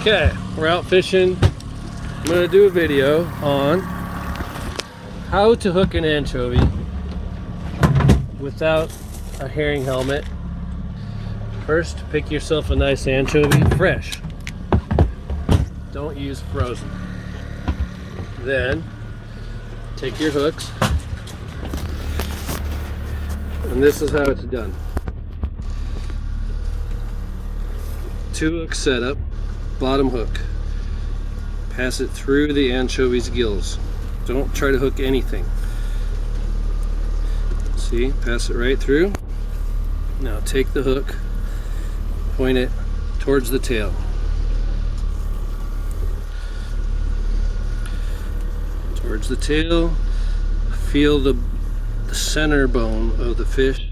Okay, we're out fishing. I'm gonna do a video on how to hook an anchovy without a herring helmet. First, pick yourself a nice anchovy, fresh. Don't use frozen. Then, take your hooks, and this is how it's done. 2 hook setup, bottom hook. Pass it through the anchovy's gills. Don't try to hook anything. See, pass it right through. Now take the hook, point it towards the tail. Towards the tail, feel the center bone of the fish.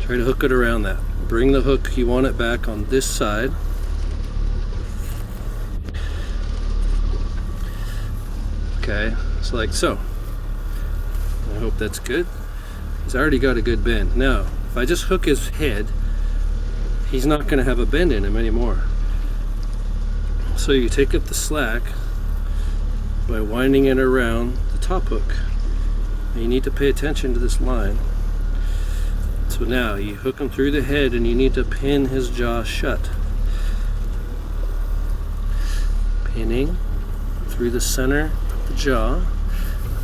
Try to hook it around that. Bring the hook, you want it back on this side. Okay, it's like so. I hope that's good. He's already got a good bend. Now, if I just hook his head, he's not going to have a bend in him anymore. So you take up the slack by winding it around the top hook. And you need to pay attention to this line. So now you hook him through the head and you need to pin his jaw shut. Pinning through the center of the jaw.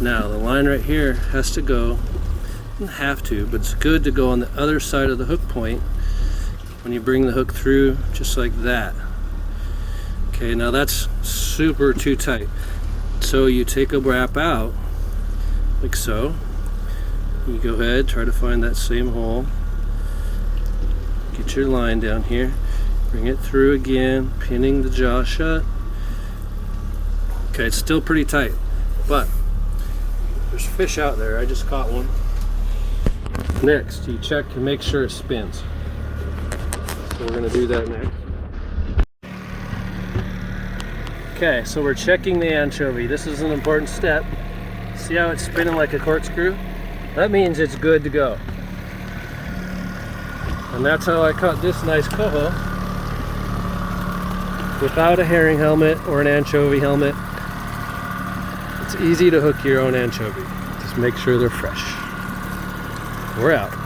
Now the line right here has to go, doesn't have to, but it's good to go on the other side of the hook point when you bring the hook through, just like that. Okay, now that's super too tight. So you take a wrap out, like so. You go ahead, try to find that same hole. Get your line down here. Bring it through again, pinning the jaw shut. Okay, it's still pretty tight, but there's fish out there. I just caught one. Next, you check and make sure it spins. So we're gonna do that next. Okay, so we're checking the anchovy. This is an important step. See how it's spinning like a corkscrew? That means it's good to go. And that's how I caught this nice coho without a herring helmet or an anchovy helmet. It's easy to hook your own anchovy. Just make sure they're fresh. We're out.